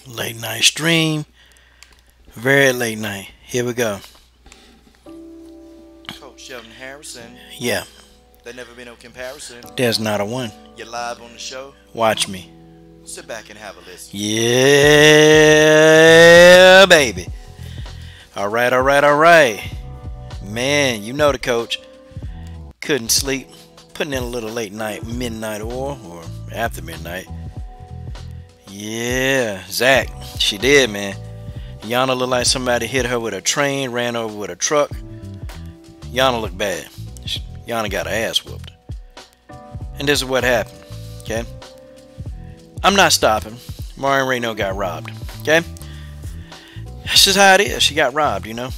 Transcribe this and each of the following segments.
Late night stream. Very late night. Here we go. Coach Sheldon Harrison. Yeah, There never been no comparison. there's not a one. You're live on the show. Watch me. Sit back and have a listen. Yeah, baby. All right, all right, all right. Man, you know the coach. Couldn't sleep. Putting in a little late night, midnight or after midnight. Yeah, Zach. She did, man. Yana looked like somebody hit her with a train, ran over with a truck. Yana looked bad. Yana got her ass whooped. And this is what happened, okay? I'm not stopping. Marion Reneau got robbed, okay? That's just how it is. She got robbed, you know?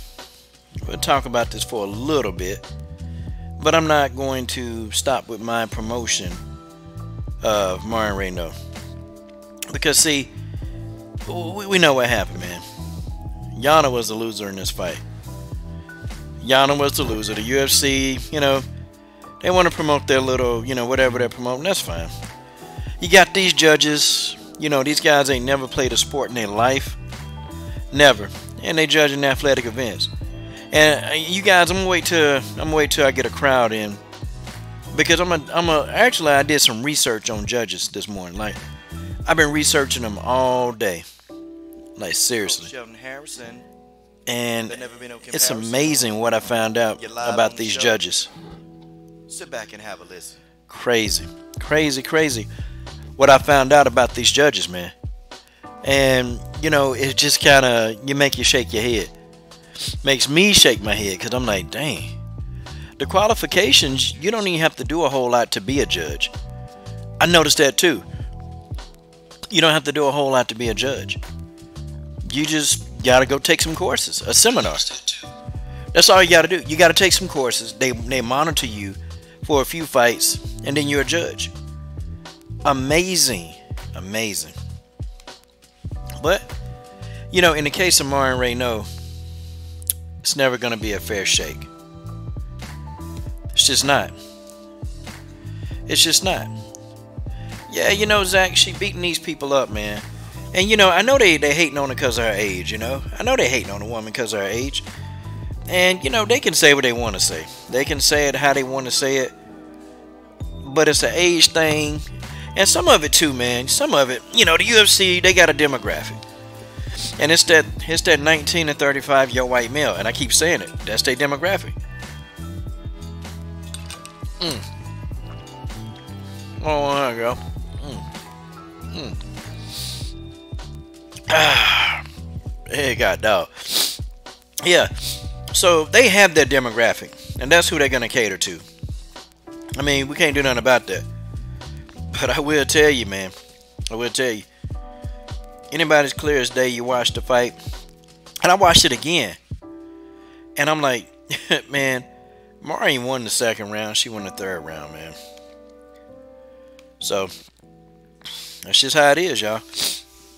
We'll talk about this for a little bit. But I'm not going to stop with my promotion of Marion Reneau. Because, see, we know what happened, man. Yana was the loser in this fight. Yana was the loser. The UFC, you know, they want to promote their little, you know, whatever they're promoting. That's fine. You got these judges, you know, these guys ain't never played a sport in their life. Never. And they judging athletic events. And you guys, I'm gonna wait till I get a crowd in, because actually I did some research on judges this morning. Like, I've been researching them all day. Like, seriously. Coach Sheldon Harrison. And There never been no it's comparison. amazing what I found out You're live about on the these show. judges. Sit back and have a listen. Crazy, crazy, crazy what I found out about these judges, man. And, you know, it just kind of, you shake your head. Makes me shake my head, because I'm like, dang. The qualifications, you don't even have to do a whole lot to be a judge. I noticed that too. You don't have to do a whole lot to be a judge. You just got to go take some courses, a seminar. That's all you got to do. You got to take some courses. They monitor you for a few fights, and then you're a judge. Amazing. Amazing. But, you know, in the case of Marion Reneau, it's never going to be a fair shake. It's just not. It's just not. Yeah, you know, Zach, she beating these people up, man. And, you know, I know they hating on her because of her age, you know. I know they hating on a woman because of her age. And, you know, they can say what they want to say. They can say it how they want to say it. But it's an age thing. And some of it, too, man. Some of it, you know, the UFC, they got a demographic. And it's that 19 to 35 year white male. And I keep saying it. That's their demographic. Oh, there you go. Hey, God, dog. Yeah. So they have their demographic. And that's who they're going to cater to. I mean, we can't do nothing about that. But I will tell you, man. I will tell you. Anybody's clear as day, you watch the fight. And I watched it again. And I'm like, man, Marion won the second round. She won the third round, man. So, that's just how it is, y'all.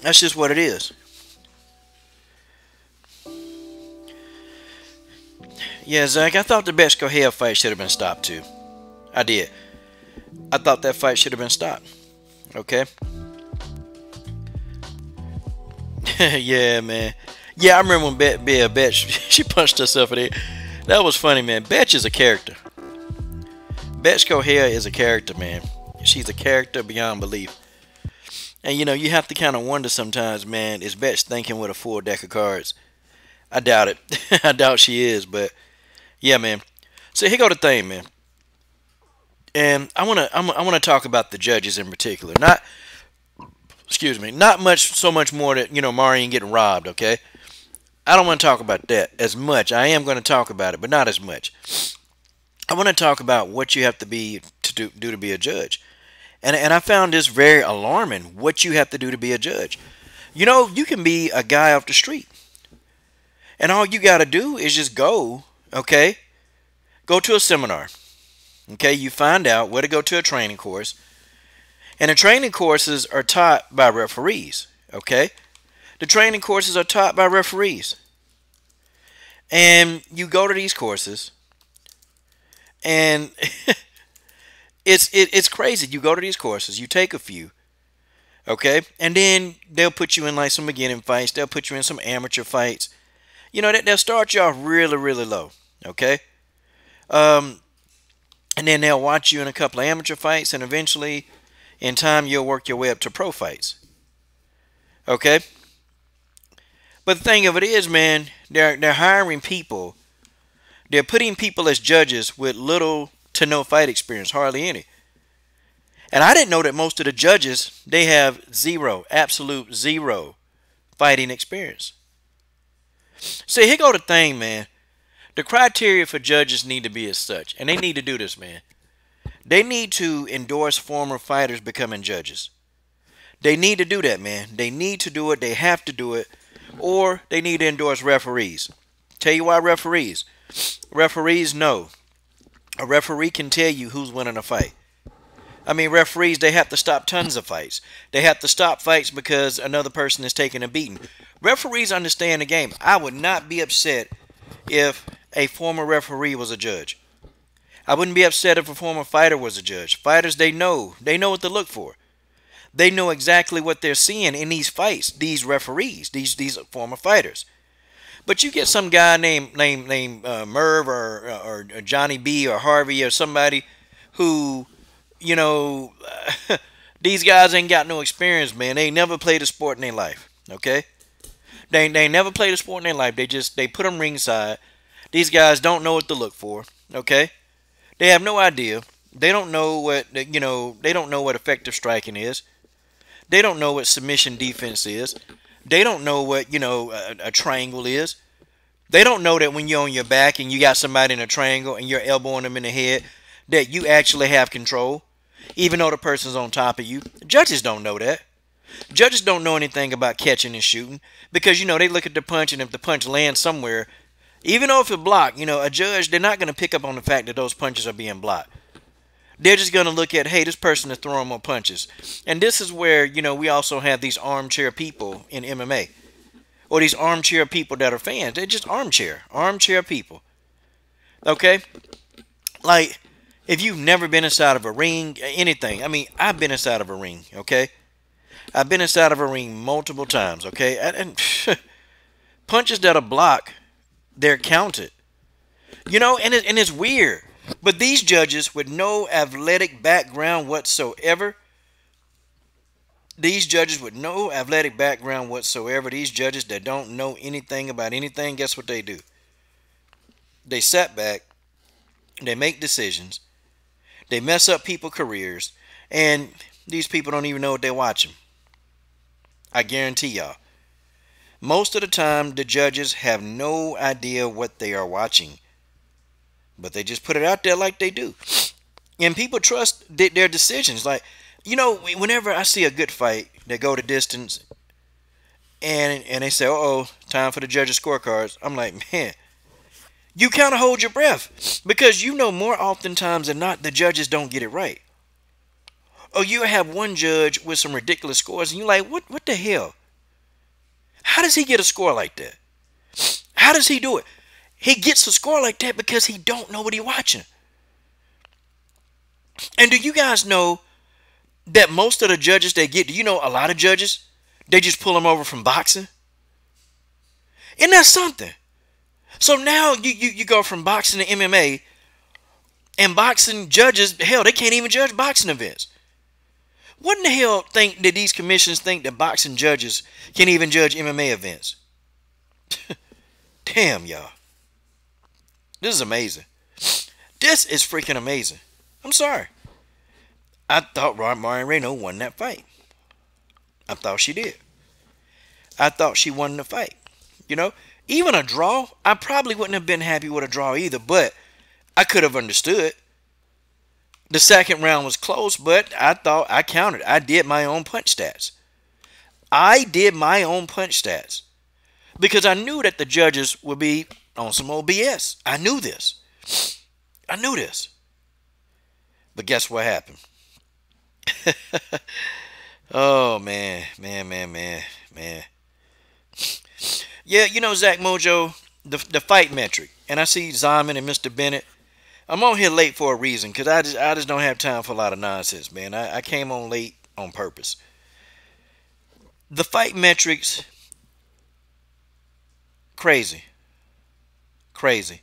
That's just what it is. Yeah, Zach, I thought the Betchko-Hale fight should have been stopped, too. I did. I thought that fight should have been stopped. Okay? Yeah, man. Yeah, I remember when Betch, she punched herself in the head. That was funny, man. Betch is a character. Betchko-Hale is a character, man. She's a character beyond belief. And, you know, you have to kind of wonder sometimes, man, is Betch thinking with a full deck of cards? I doubt it. I doubt she is, but, yeah, man. So here go the thing, man. And I wanna talk about the judges in particular. Not so much more that, you know, Marion getting robbed, okay? I don't want to talk about that as much. I am going to talk about it, but not as much. I want to talk about what you have to do to be a judge. And I found this very alarming, what you have to do to be a judge. You know, you can be a guy off the street. And all you got to do is just go, okay? Go to a seminar. Okay, you find out where to go to a training course. And the training courses are taught by referees, okay? The training courses are taught by referees. And you go to these courses, and it's crazy. You go to these courses, you take a few, Okay? And then they'll put you in like some beginning fights. They'll put you in some amateur fights. You know, they'll start you off really, really low. Okay? Um, and then they'll watch you in a couple of amateur fights, and eventually, in time, you'll work your way up to pro fights. Okay? But the thing of it is, man, they're hiring people. They're putting people as judges with little to no fight experience, hardly any. And I didn't know that most of the judges, they have zero, absolute zero fighting experience. See, here go the thing, man. The criteria for judges need to be as such, and they need to do this, man. They need to endorse former fighters becoming judges. They need to do that, man. They need to do it. They have to do it. Or they need to endorse referees. Tell you why referees. Referees know. A referee can tell you who's winning a fight. I mean, referees, they have to stop tons of fights. They have to stop fights because another person is taking a beating. Referees understand the game. I would not be upset if a former referee was a judge. I wouldn't be upset if a former fighter was a judge. Fighters, they know what to look for. They know exactly what they're seeing in these fights, these referees, these former fighters. But you get some guy named Merv or Johnny B or Harvey or somebody who, you know, these guys ain't got no experience, man. They never played a sport in their life, okay? They never played a sport in their life. They put them ringside. These guys don't know what to look for, okay? They have no idea. They don't know what, they don't know what effective striking is. They don't know what submission defense is. They don't know what, a triangle is. They don't know that when you're on your back and you got somebody in a triangle and you're elbowing them in the head, that you actually have control, even though the person's on top of you. Judges don't know that. Judges don't know anything about catching and shooting because, they look at the punch, and if the punch lands somewhere, even though if it's blocked, a judge, they're not going to pick up on the fact that those punches are being blocked. They're just going to look at, hey, this person is throwing more punches. And this is where, we also have these armchair people in MMA. Or these armchair people that are fans. They're just armchair people. Okay? Like, if you've never been inside of a ring, anything. I mean, I've been inside of a ring, okay? I've been inside of a ring multiple times, okay? And punches that are blocked, they're counted. And it's weird. But these judges with no athletic background whatsoever, these judges that don't know anything about anything, guess what they do? They sit back, they make decisions, they mess up people's careers, and these people don't even know what they're watching. I guarantee y'all. Most of the time, the judges have no idea what they are watching. But they just put it out there like they do. And people trust their decisions. Like, whenever I see a good fight, they go the distance and they say, uh-oh, time for the judges' scorecards. I'm like, man, you kind of hold your breath. Because more oftentimes than not, the judges don't get it right. Or you have one judge with some ridiculous scores and you're like, what the hell? How does he get a score like that? How does he do it? He gets a score like that because he don't know what he's watching. And do you guys know that most of the judges they get, a lot of judges, they just pull them over from boxing? Isn't that something? So now you go from boxing to MMA, and boxing judges, hell, they can't even judge boxing events. What in the hell did these commissions think that boxing judges can even judge MMA events? Damn, y'all. This is amazing. This is freaking amazing. I'm sorry. I thought Marion Reneau won that fight. I thought she did. I thought she won the fight. Even a draw, I probably wouldn't have been happy with a draw either, but I could have understood. The second round was close, but I thought I counted. I did my own punch stats. Because I knew that the judges would be on some old BS. I knew this. But guess what happened? Oh, man. Yeah, Zach Mojo, the fight metric. And I see Zaman and Mr. Bennett. I'm on here late for a reason because I just don't have time for a lot of nonsense, man. I came on late on purpose. The fight metrics, crazy, crazy.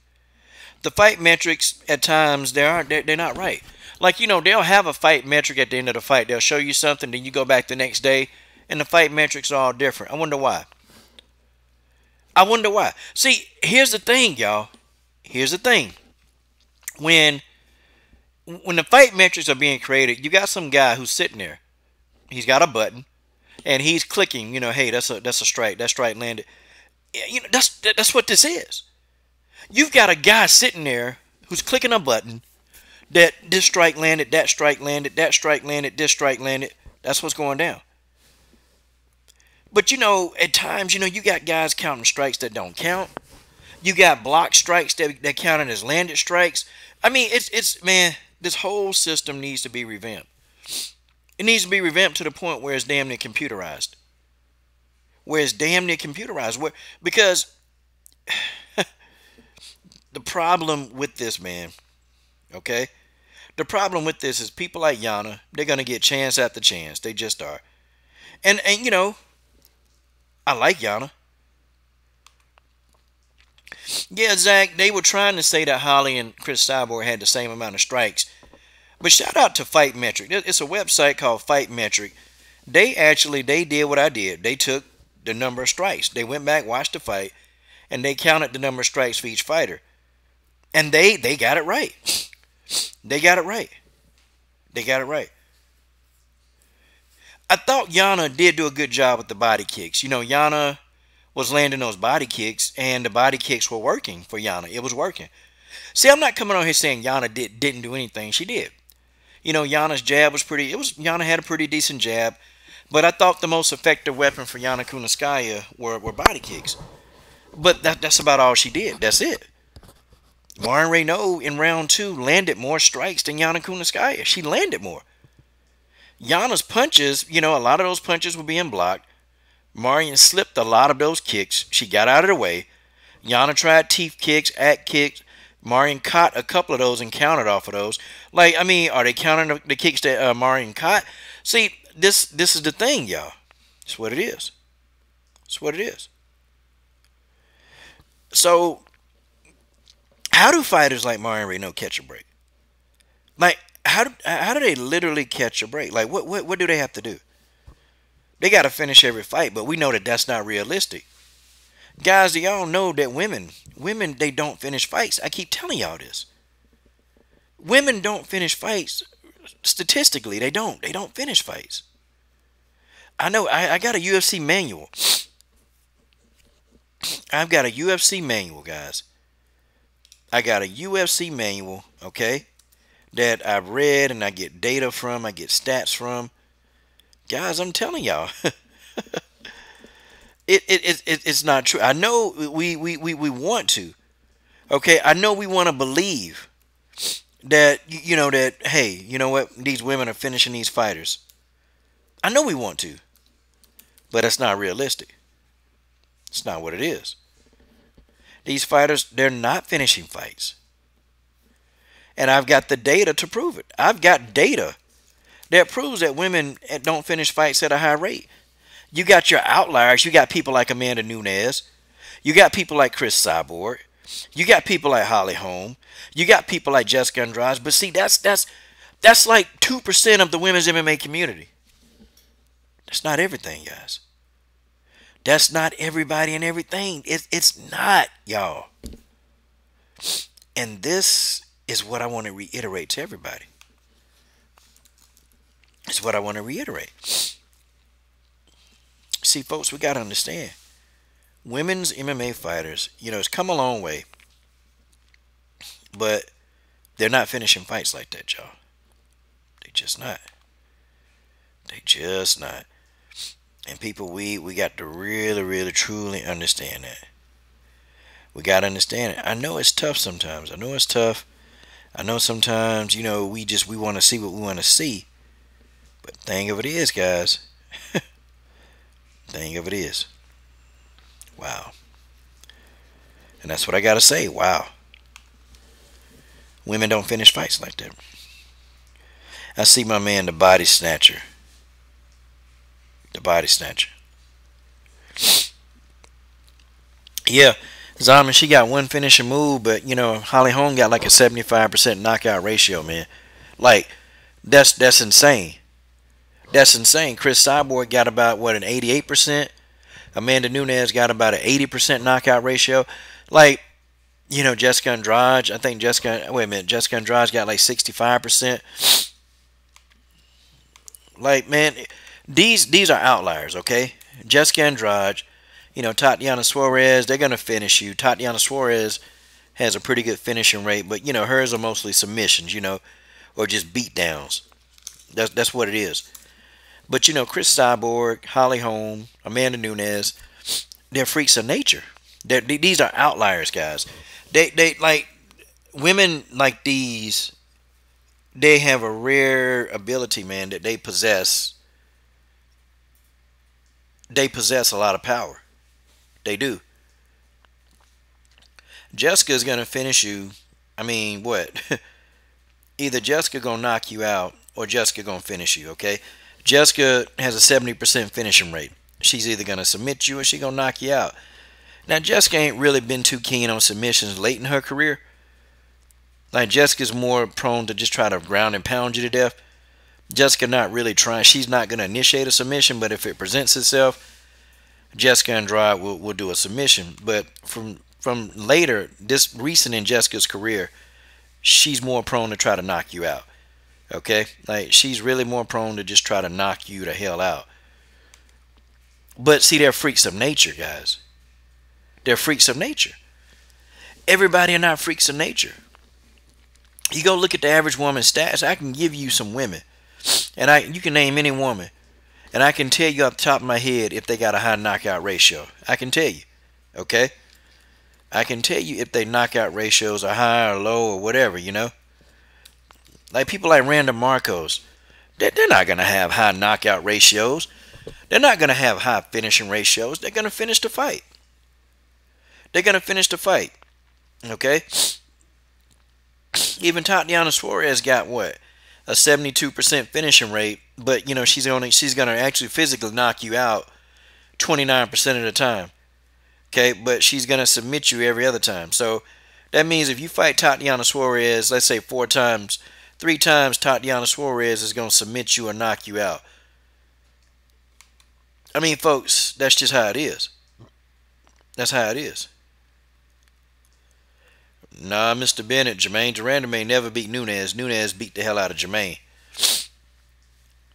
The fight metrics at times they're not right. Like, they'll have a fight metric at the end of the fight. They'll show you something, then you go back the next day, and the fight metrics are all different. I wonder why. I wonder why. See, here's the thing, y'all. Here's the thing. When the fight metrics are being created, you got some guy who's sitting there. He's got a button, and he's clicking. Hey, that's a strike. That strike landed. That's what this is. You've got a guy sitting there who's clicking a button that this strike landed, that strike landed, that strike landed, this strike landed. That's what's going down. But at times, you got guys counting strikes that don't count. You got block strikes that counted as landed strikes. I mean, it's man, this whole system needs to be revamped. It needs to be revamped to the point where it's damn near computerized. Because the problem with this, man, okay? The problem with this is people like Yana, they're going to get chance after chance. They just are. And I like Yana. Yeah, Zach, they were trying to say that Holly and Chris Cyborg had the same amount of strikes. But shout out to Fight Metric. It's a website called Fight Metric. They did what I did. They took the number of strikes. They went back, watched the fight, and they counted the number of strikes for each fighter. And they got it right. They got it right. They got it right. I thought Yana did do a good job with the body kicks. Yana was landing those body kicks, and the body kicks were working for Yana. It was working. See, I'm not coming on here saying Yana didn't do anything. She did. Yana's jab was Yana had a pretty decent jab, but I thought the most effective weapon for Yana Kunitskaya were body kicks. But that's about all she did. That's it. Marion Reneau in round 2 landed more strikes than Yana Kunitskaya. She landed more. Yana's punches, a lot of those punches were being blocked. Marion slipped a lot of those kicks. She got out of the way. Yana tried teeth kicks, act kicks. Marion caught a couple of those and countered off of those. Are they counting the kicks that Marion caught? See, this is the thing, y'all. It's what it is. It's what it is. So, how do fighters like Marion Reneau catch a break? How do they literally catch a break? What do they have to do? They got to finish every fight, but we know that that's not realistic. Guys, do y'all know that women, they don't finish fights? I keep telling y'all this. Women don't finish fights. Statistically, they don't. They don't finish fights. I know. I got a UFC manual. I've got a UFC manual, guys. I got a UFC manual, okay, that I've read and I get data from, I get stats from. Guys, I'm telling y'all, it's not true. I know we want to, okay. I know we want to believe that that hey, you know what, these women are finishing these fighters. I know we want to, but it's not realistic. It's not what it is. These fighters, they're not finishing fights. And I've got the data to prove it. I've got data that proves that women don't finish fights at a high rate. You got your outliers. You got people like Amanda Nunes. You got people like Chris Cyborg. You got people like Holly Holm. You got people like Jessica Andrade. But see, that's like 2% of the women's MMA community. That's not everything, guys. That's not everybody and everything. It's not, y'all. And this is what I want to reiterate to everybody. It's what I want to reiterate. See, folks, we got to understand. Women's MMA fighters, it's come a long way. But they're not finishing fights like that, y'all. They just not. They just not. And people, we got to really, really, truly understand that. We got to understand it. I know it's tough sometimes. I know it's tough. I know sometimes, we want to see what we want to see. But the thing of it is, guys, thing of it is, wow. And that's what I got to say. Wow. Women don't finish fights like that. I see my man, the body snatcher. The body snatcher. Yeah, Zaman, she got one finishing move, but Holly Holm got like a 75% knockout ratio, man. Like that's insane. That's insane. Chris Cyborg got about what, an 88%. Amanda Nunes got about an 80% knockout ratio. Like, Jessica Andrade, I think Jessica Andrade got like 65%. Like, man, these are outliers, okay? Jessica Andrade, Tatiana Suarez, they're gonna finish you. Tatiana Suarez has a pretty good finishing rate, but hers are mostly submissions, or just beatdowns. That's what it is. But Chris Cyborg, Holly Holm, Amanda Nunes, they're freaks of nature. These are outliers, guys. They like women like these. They have a rare ability, man, that they possess. They possess a lot of power. They do. Jessica's gonna finish you. I mean, what? Either Jessica gonna knock you out or Jessica gonna finish you. Okay. Jessica has a 70% finishing rate. She's either gonna submit you or she gonna knock you out. Now Jessica ain't really been too keen on submissions late in her career. Like Jessica's more prone to just try to ground and pound you to death. Jessica not really trying. She's not gonna initiate a submission, but if it presents itself, Jessica Andrade will do a submission. But from later, this recent in Jessica's career, she's more prone to try to knock you out. Okay? Like, she's really more prone to just try to knock you the hell out. But see, they're freaks of nature, guys. They're freaks of nature. Everybody are not freaks of nature. You go look at the average woman's stats. I can give you some women, and you can name any woman, and I can tell you off the top of my head if they got a high knockout ratio. I can tell you. Okay? I can tell you if their knockout ratios are high or low or whatever, Like people like Randa Marcos, they're not going to have high knockout ratios. They're not going to have high finishing ratios. They're going to finish the fight. They're going to finish the fight. Okay? Even Tatiana Suarez got what? A 72% finishing rate, but she's going to actually physically knock you out 29% of the time. Okay, but she's going to submit you every other time. So that means if you fight Tatiana Suarez, let's say 4 times, 3 times Tatiana Suarez is going to submit you or knock you out. I mean, folks, that's just how it is. That's how it is. Nah, Mr. Bennett, Jermaine Durand may never beat Nunes. Nunes beat the hell out of Jermaine.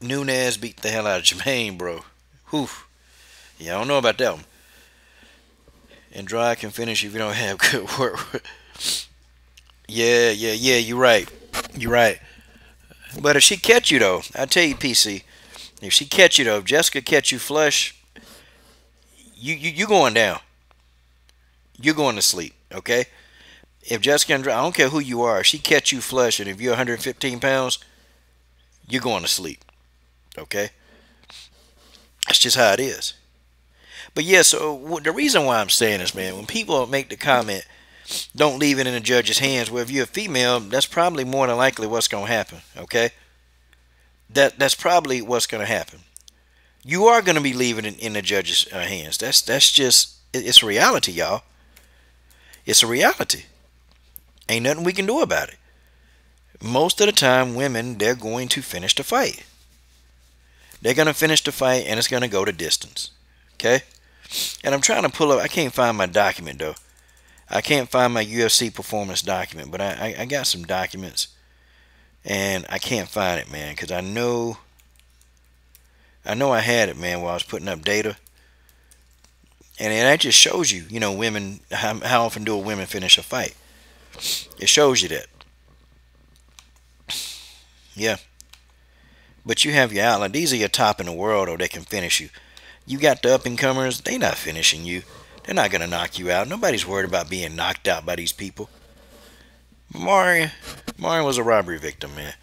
Nunes beat the hell out of Jermaine, bro. Whew. Yeah, I don't know about that one. Andrade can finish if you don't have good work. Yeah, you're right. You're right. But if she catch you, though, I tell you, PC, if she catch you, though, if Jessica catch you flush, you going down. You're going to sleep, okay? If Jessica Andrade, I don't care who you are, if she catch you flush, and if you're 115 pounds, you're going to sleep, okay? That's just how it is. But yeah, so the reason why I'm saying this, man, when people make the comment, don't leave it in the judge's hands, well, if you're a female, that's probably more than likely what's going to happen, okay? That's probably what's going to happen. You are going to be leaving it in the judge's hands. That's just, it's a reality, y'all. It's a reality. Ain't nothing we can do about it. Most of the time, women, they're going to finish the fight. They're going to finish the fight, and it's going to go to distance, okay? And I'm trying to pull up. I can't find my document, though. I can't find my UFC performance document, but I got some documents, and I can't find it, man, because I know I had it, man, while I was putting up data. And that just shows you, women, how often do women finish a fight? It shows you that. Yeah. But you have your outline. These are your top in the world, or they can finish you. You got the up-and-comers, they not finishing you. They're not going to knock you out. Nobody's worried about being knocked out by these people. Marion was a robbery victim, man.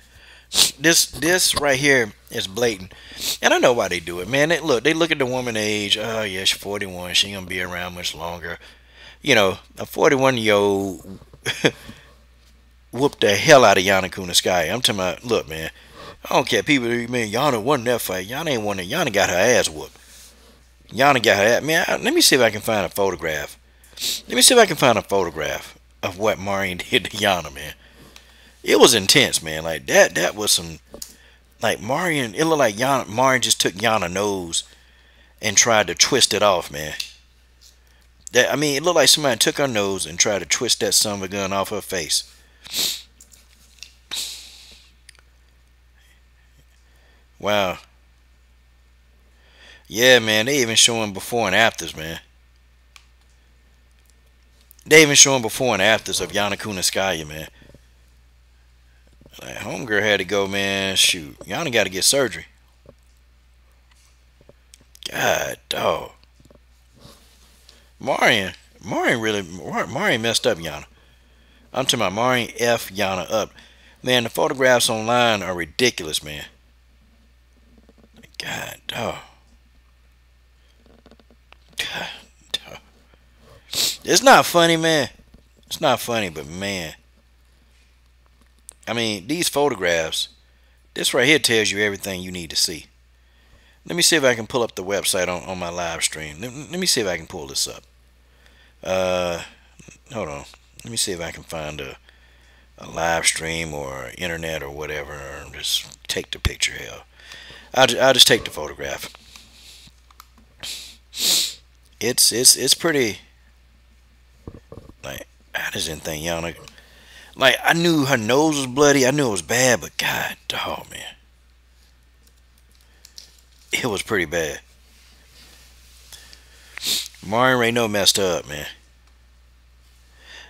This right here is blatant. And I know why they do it, man. They look at the woman age. Oh, yeah, she's 41. She ain't going to be around much longer. A 41-year-old whooped the hell out of Yana Kunitskaya. I'm talking about, look, man. I don't care. People, man, Yana won that fight. Yana ain't won it. Yana got her ass whooped. Yana got her ass. Man, let me see if I can find a photograph. Let me see if I can find a photograph of what Marion did to Yana, man. It was intense, man. Like that was some like Marion. It looked like Marion just took Yana's nose and tried to twist it off, man. That I mean, it looked like somebody took her nose and tried to twist that son of a gun off her face. Wow. Yeah, man. They even showing before and afters, man. They even showing before and afters of Yana Kunitskaya, man. Like, homegirl had to go, man. Shoot, Yana got to get surgery. God, dog. Marion messed up Yana. I'm talking about Marion F Yana up. Man, the photographs online are ridiculous, man. God, dog. God, dog. It's not funny, man. It's not funny, but man. I mean, these photographs, this right here tells you everything you need to see. Let me see if I can pull up the website on my live stream. Let me see if I can pull this up. Hold on. Let me see if I can find a live stream or internet or whatever, or just take the picture. Hell, I'll just take the photograph. It's pretty. Like, I just didn't think Yana. Like, I knew her nose was bloody. I knew it was bad, but God, dog, man. It was pretty bad. Marion Reneau messed her up, man.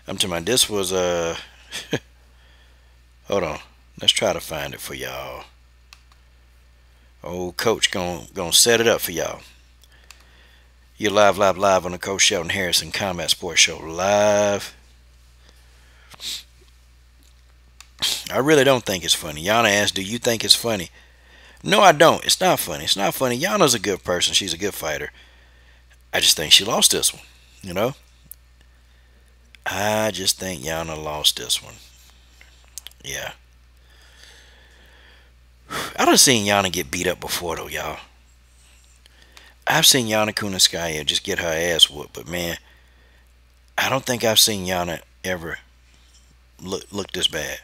I'm talking about this was hold on. Let's try to find it for y'all. Old coach gonna set it up for y'all. You're live on the Coach Shelton Harrison Combat Sports Show live. I really don't think it's funny. Yana asked, do you think it's funny? No, I don't. It's not funny. It's not funny. Yana's a good person. She's a good fighter. I just think she lost this one, you know? I just think Yana lost this one. Yeah. I done seen Yana get beat up before, though, y'all. I've seen Yana Kunitskaya just get her ass whooped, but man, I don't think I've seen Yana ever look this bad.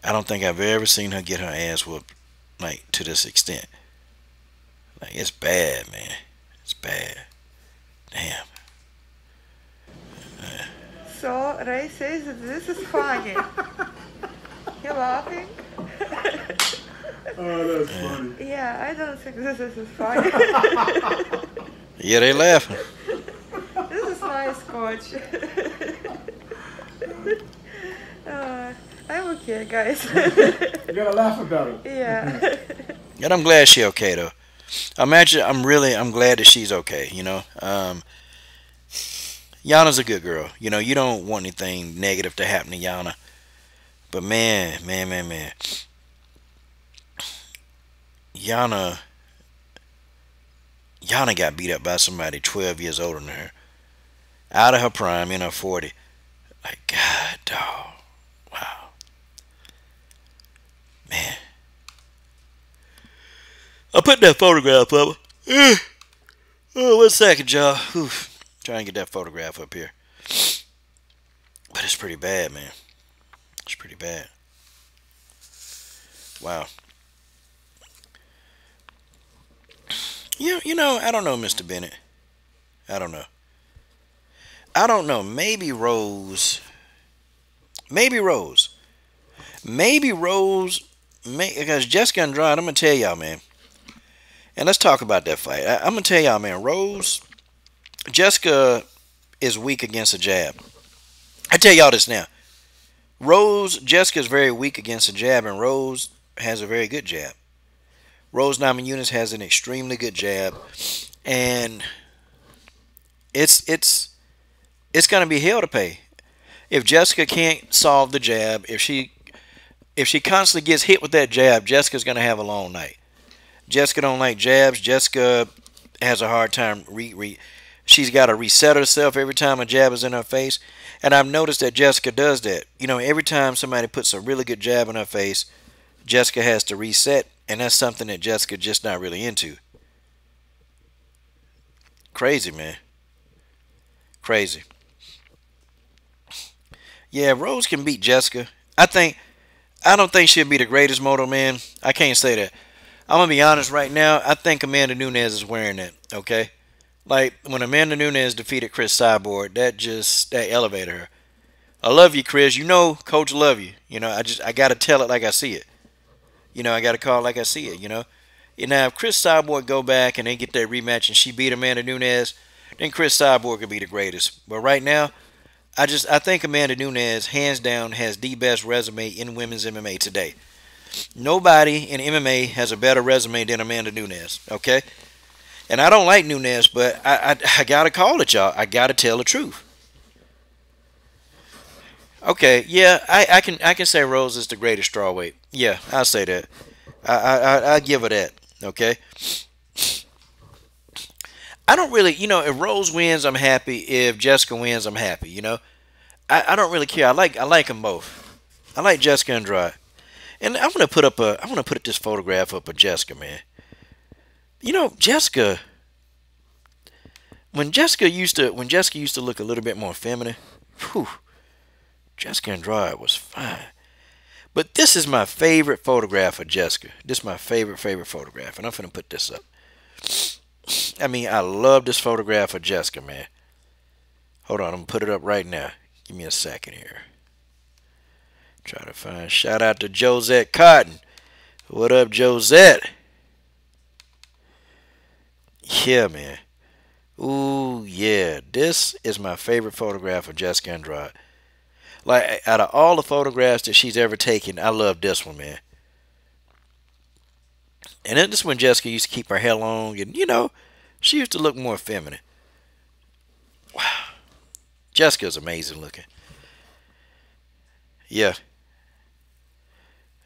I don't think I've ever seen her get her ass whooped like to this extent. Like, it's bad, man. It's bad. Damn. So Ray says that this is funny. You laughing? Oh, that's funny. Yeah, I don't think this is funny. Yeah, they laughing. This is nice, coach. I'm okay, guys. You gotta laugh about it. Yeah. And I'm glad she okay though. I'm glad that she's okay, you know. Yana's a good girl. You know, you don't want anything negative to happen to Yana. But man. Yana got beat up by somebody 12 years older than her. Out of her prime, in her 40. Like, God, dog. Wow. Man. I'll put that photograph up. Oh, 1 second, y'all. Try and get that photograph up here. But it's pretty bad, man. It's pretty bad. Wow. You know, I don't know, Mr. Bennett. I don't know. Maybe Rose. Because Jessica Andrade, I'm going to tell y'all, man. And let's talk about that fight. I'm going to tell y'all, man. Jessica is weak against a jab. I tell y'all this now. Jessica is very weak against a jab, and Rose has a very good jab. Rose Namajunas has an extremely good jab, and it's going to be hell to pay if Jessica can't solve the jab. If she constantly gets hit with that jab, Jessica's going to have a long night. Jessica don't like jabs. Jessica has a hard time. She's got to reset herself every time a jab is in her face. And I've noticed that Jessica does that. You know, every time somebody puts a really good jab in her face, Jessica has to reset. And that's something that Jessica just not really into. Crazy, man. Crazy. Yeah, Rose can beat Jessica. I don't think she'll be the greatest moto, man. I can't say that. I'm gonna be honest right now. I think Amanda Nunes is wearing that. Okay, like when Amanda Nunes defeated Chris Cyborg, that elevated her. I love you, Chris. You know, Coach, love you. You know, I gotta tell it like I see it. You know, I gotta call it like I see it. You know, now if Chris Cyborg go back and they get that rematch and she beat Amanda Nunes, then Chris Cyborg could be the greatest. But right now, I think Amanda Nunes, hands down, has the best resume in women's MMA today. Nobody in MMA has a better resume than Amanda Nunes. Okay, and I don't like Nunes, but I gotta call it, y'all. I gotta tell the truth. Okay, yeah, I can say Rose is the greatest strawweight. Yeah, I'll say that. I give her that. Okay. I don't really, if Rose wins, I'm happy. If Jessica wins, I'm happy. I don't really care. I like them both. I like Jessica Andrade, and I'm gonna put this photograph up of Jessica, man. Jessica. When Jessica used to look a little bit more feminine, whew, Jessica Andrade was fine. But this is my favorite photograph of Jessica. This is my favorite photograph, and I'm gonna put this up. I mean, I love this photograph of Jessica, man. Hold on, I'm gonna put it up right now. Give me a second here. Try to find. Shout out to Josette Cotton. What up, Josette? Yeah, man. Ooh, yeah. This is my favorite photograph of Jessica Andrade. Like, out of all the photographs that she's ever taken, I love this one, man. And then this is when Jessica used to keep her hair long, and she used to look more feminine. Wow, Jessica's amazing looking. Yeah.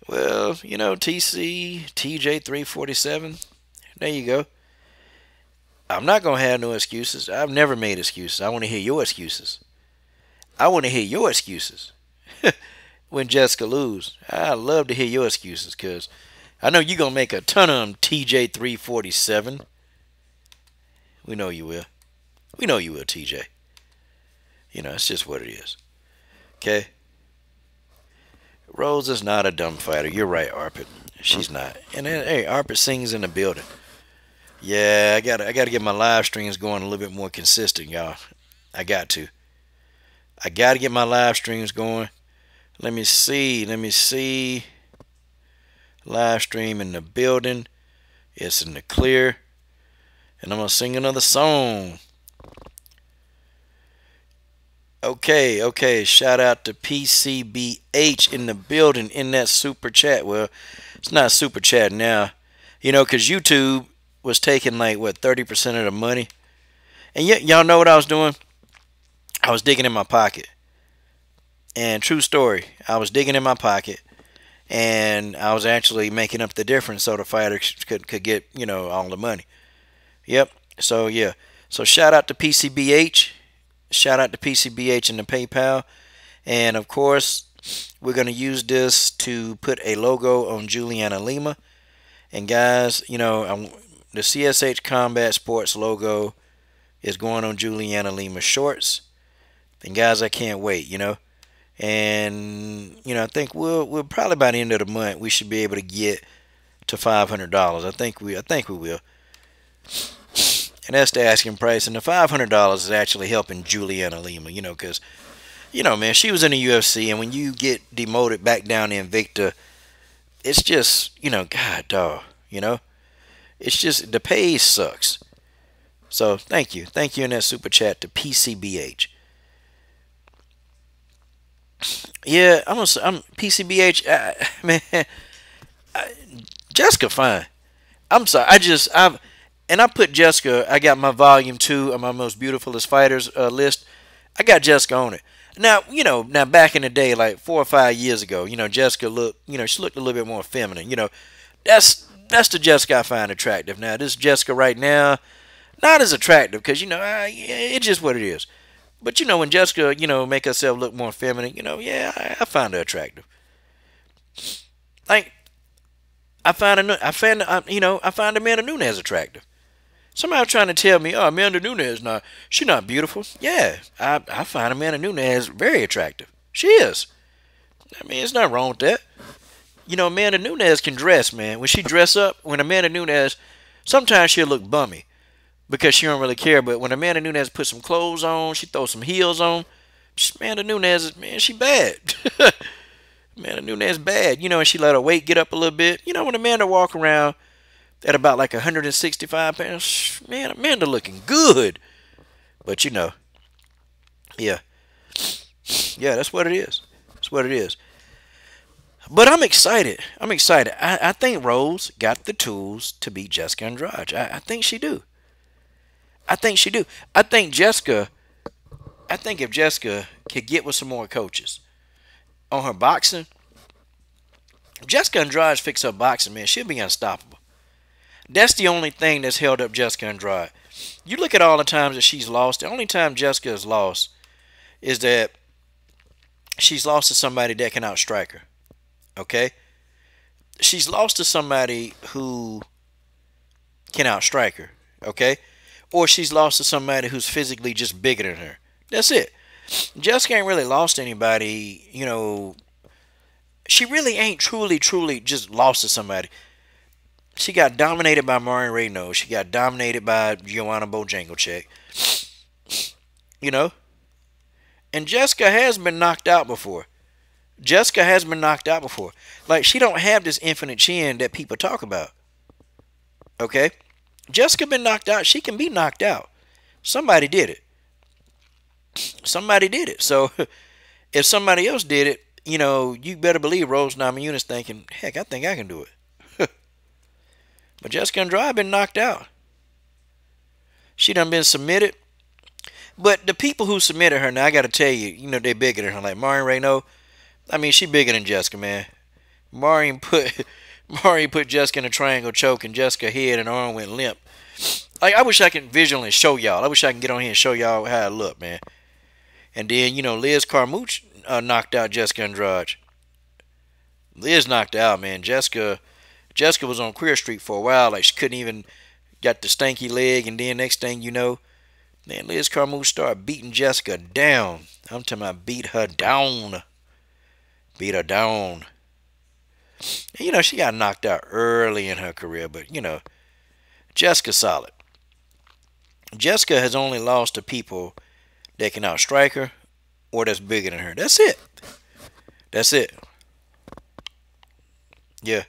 Well, TJ 347. There you go. I'm not gonna have no excuses. I've never made excuses. I want to hear your excuses. I want to hear your excuses. When Jessica lose, I love to hear your excuses, because I know you're going to make a ton of them, TJ 347. We know you will. We know you will, TJ. It's just what it is. Okay? Rose is not a dumb fighter. You're right, Arpit. She's not. And then, hey, Arpit sings in the building. Yeah, I gotta get my live streams going a little bit more consistent, y'all. I got to get my live streams going. Let me see. Live stream in the building. It's in the clear. And I'm going to sing another song. Okay. Shout out to PCBH in the building in that super chat. Well, it's not super chat now. Because YouTube was taking 30% of the money. And yet, y'all know what I was doing? I was digging in my pocket. And true story, I was digging in my pocket, and I was actually making up the difference so the fighters could get, all the money. Yep. So, yeah. So, shout out to PCBH. Shout out to PCBH and the PayPal. And, of course, we're going to use this to put a logo on Juliana Lima. And, guys, the CSH Combat Sports logo is going on Juliana Lima shorts. And, guys, I can't wait, And I think we'll probably by the end of the month we should be able to get to $500. I think we will. And that's the asking price. And the $500 is actually helping Juliana Lima, because man, she was in the UFC, and when you get demoted back down to Invicta, it's just God dog, it's just the pay sucks. So thank you in that super chat to PCBH. Yeah, I'm PCBH, man. Jessica fine. I'm sorry. I put Jessica. I got my volume 2 of my most beautifulest fighters list. I got Jessica on it. Now back in the day, like 4 or 5 years ago, Jessica looked, she looked a little bit more feminine. That's the Jessica I find attractive. Now this Jessica right now, not as attractive, because it's just what it is. But when Jessica, make herself look more feminine, yeah, I find her attractive. Like, I find Amanda Nunes attractive. Somebody trying to tell me, oh, Amanda Nunes, she's not beautiful. Yeah, I find Amanda Nunes very attractive. She is. I mean, it's not wrong with that. You know, Amanda Nunes can dress, man. When she dress up, when Amanda Nunes, sometimes she'll look bummy because she don't really care. But when Amanda Nunes put some clothes on, she throw some heels on, Amanda Nunes, man, she bad. Amanda Nunes bad. You know, and she let her weight get up a little bit. You know, when Amanda walk around at about like 165 pounds, man, Amanda looking good. But you know, yeah, that's what it is. That's what it is. But I'm excited. I'm excited. I think Rose got the tools to beat Jessica Andrade. I think she do. I think she do. I think if Jessica could get with some more coaches on her boxing, if Jessica Andrade fix her boxing, man, she'll be unstoppable. That's the only thing that's held up Jessica Andrade. You look at all the times that she's lost. The only time Jessica has lost is that she's lost to somebody that can outstrike her. Okay? She's lost to somebody who can outstrike her. Okay? Or she's lost to somebody who's physically just bigger than her. That's it. Jessica ain't really lost anybody, you know. She really ain't truly just lost to somebody. She got dominated by Marion Reneau. She got dominated by Joanna Bojanglecheck. You know? And Jessica has been knocked out before. Jessica has been knocked out before. Like, she don't have this infinite chin that people talk about. Okay? Jessica been knocked out. She can be knocked out. Somebody did it. Somebody did it. So, if somebody else did it, you know, you better believe Rose Namajunas thinking, heck, I think I can do it. But Jessica Andrade been knocked out. She done been submitted. But the people who submitted her, now I got to tell you, you know, they bigger than her. Like Marion Reneau, I mean, she bigger than Jessica, man. Marion put Jessica in a triangle choke, and Jessica's head and arm went limp. Like, I wish I could visually show y'all. I wish I can get on here and show y'all how it looked, man. And then, you know, Liz Carmouche knocked out Jessica Andrade. Liz knocked her out, man. Jessica was on Queer Street for a while. Like, she couldn't even got the stanky leg, and then next thing you know, man, Liz Carmouche started beating Jessica down. I'm talking about beat her down. Beat her down. And, you know, she got knocked out early in her career, but, you know, Jessica's solid. Jessica has only lost to people that can outstrike her or that's bigger than her. That's it. That's it. Yeah.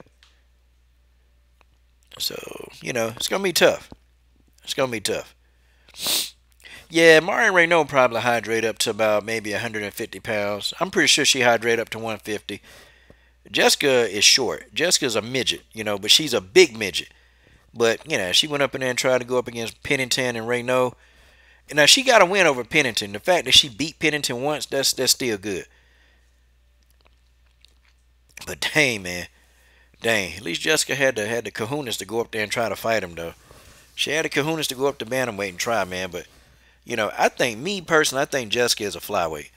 So, you know, it's going to be tough. It's going to be tough. Yeah, Marion Reneau probably hydrate up to about maybe 150 pounds. I'm pretty sure she hydrate up to 150. Jessica is short. Jessica's a midget, you know, but she's a big midget. But, you know, she went up in there and tried to go up against Pennington and Reneau. And now, she got a win over Pennington. The fact that she beat Pennington once, that's still good. But dang, man. Dang. At least Jessica had the kahunas to go up there and try to fight him, though. She had the kahunas to go up to bantamweight and try, man. But, you know, I think Jessica is a flyweight.